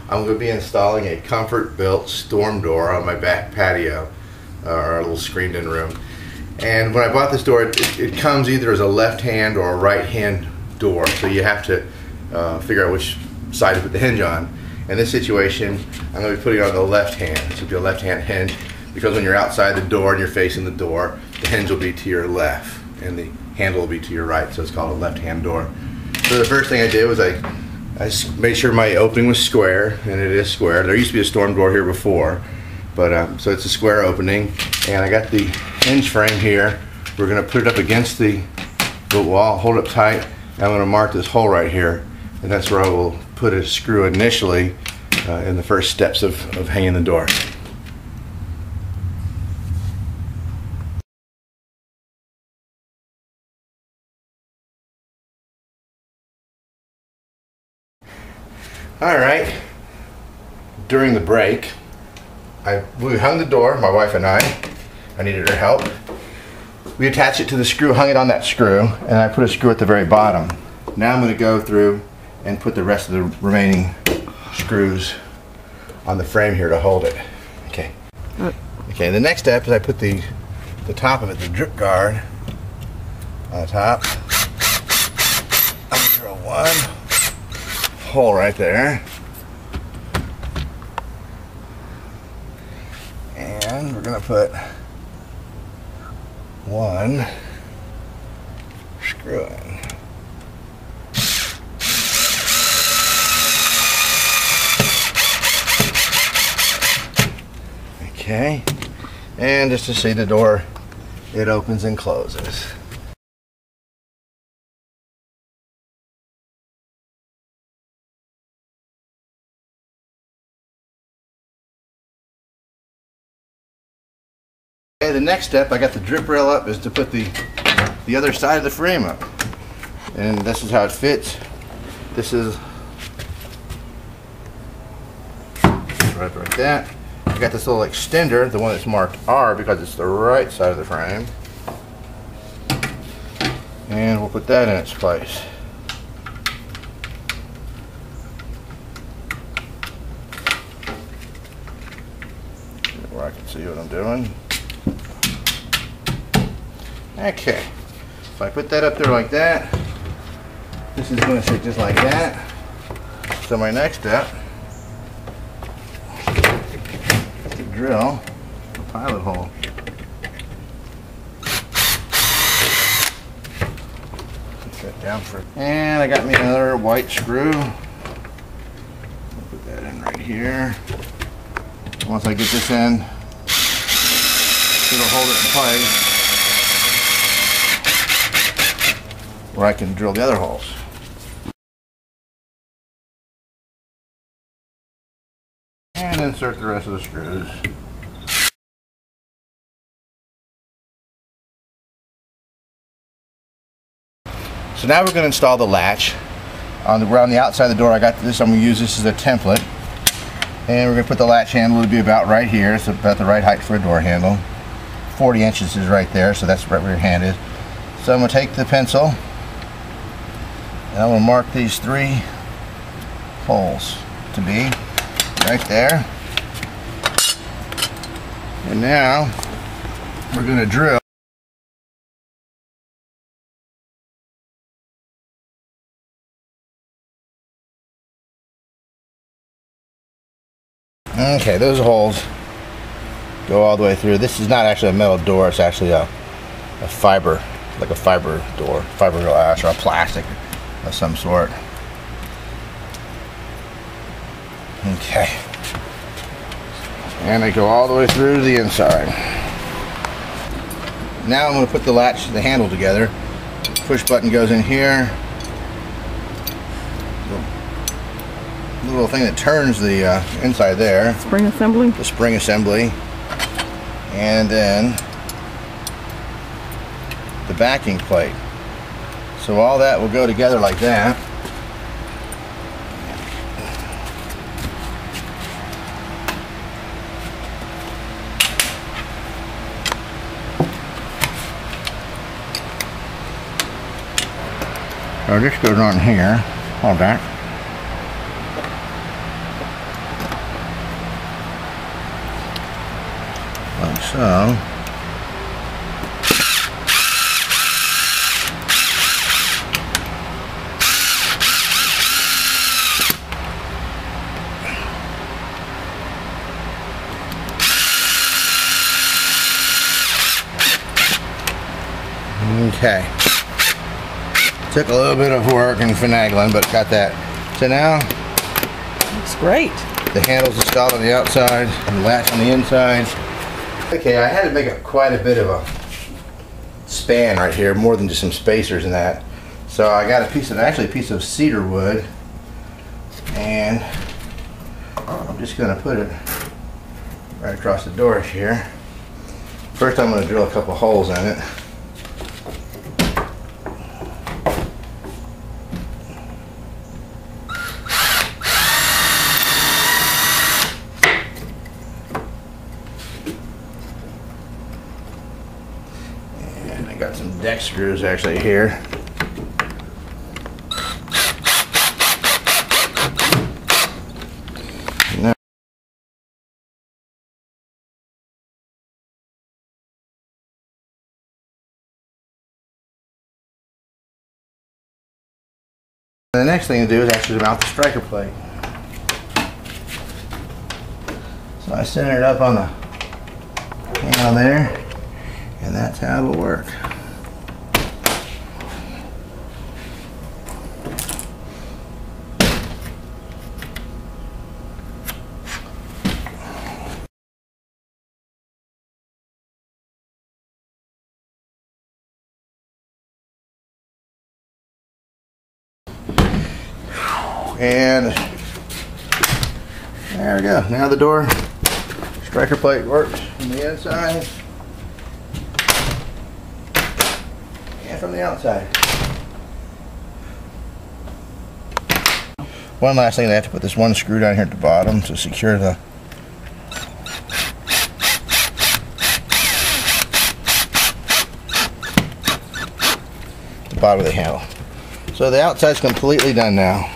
I'm going to be installing a comfort-built storm door on my back patio, our little screened-in room. And when I bought this door, it comes either as a left-hand or a right-hand door, so you have to figure out which side to put the hinge on. In this situation, I'm going to be putting it on the left hand. It should be a left-hand hinge, because when you're outside the door and you're facing the door, the hinge will be to your left and the handle will be to your right, so it's called a left-hand door. So the first thing I did was I made sure my opening was square, and it is square. There used to be a storm door here before, but so it's a square opening, and I got the hinge frame here. We're going to put it up against the wall, hold it up tight, and I'm going to mark this hole right here, and that's where I will put a screw initially in the first steps of hanging the door. Alright, during the break, we hung the door, my wife and I needed her help. We attached it to the screw, hung it on that screw, and I put a screw at the very bottom. Now I'm going to go through and put the rest of the remaining screws on the frame here to hold it. Okay. Okay, the next step is I put the top of it, the drip guard, on the top. I'm going to drill one hole right there, and we're going to put one screw in. Okay, and just to see the door, it opens and closes. Okay, the next step, I got the drip rail up, is to put the other side of the frame up. And this is how it fits. This is right like that. I got this little extender, the one that's marked R, because it's the right side of the frame. And we'll put that in its place. Where I can see what I'm doing. Okay, if I put that up there like that, this is going to sit just like that. So my next step is to drill a pilot hole. Put that down for, and I got me another white screw. I'll put that in right here. Once I get this in, it'll hold it in place, where I can drill the other holes. And insert the rest of the screws. So now we're going to install the latch. Around the outside of the door, I got this. I'm going to use this as a template. And we're going to put the latch handle to be about right here. It's about the right height for a door handle. 40 inches is right there, so that's right where your hand is. So I'm going to take the pencil, and I'm going to mark these 3 holes to be right there. And now we're going to drill. Okay, those holes go all the way through. This is not actually a metal door, it's actually a fiber, like a fiber door, fiberglass or a plastic of some sort. Okay. And they go all the way through to the inside. Now I'm going to put the latch, the handle together. Push button goes in here. The little thing that turns the inside there. Spring assembly. The spring assembly. And then the backing plate. So all that will go together like that. So this goes on here. Hold that. like so. Okay. Took a little bit of work and finagling, but got that. So now, looks great. The handle's installed on the outside and the latch on the inside. Okay, I had to make up quite a bit of a span right here, more than just some spacers and that. So I got a piece of cedar wood, and I'm just going to put it right across the door here. First, I'm going to drill a couple holes in it. Got some deck screws actually here. Now, the next thing to do is actually mount the striker plate. So I center it up on the handle there, and that's how it'll work. And there we go. Now the door striker plate works from the inside and from the outside. One last thing, I have to put this one screw down here at the bottom to secure the bottom of the handle. So the outside's completely done now.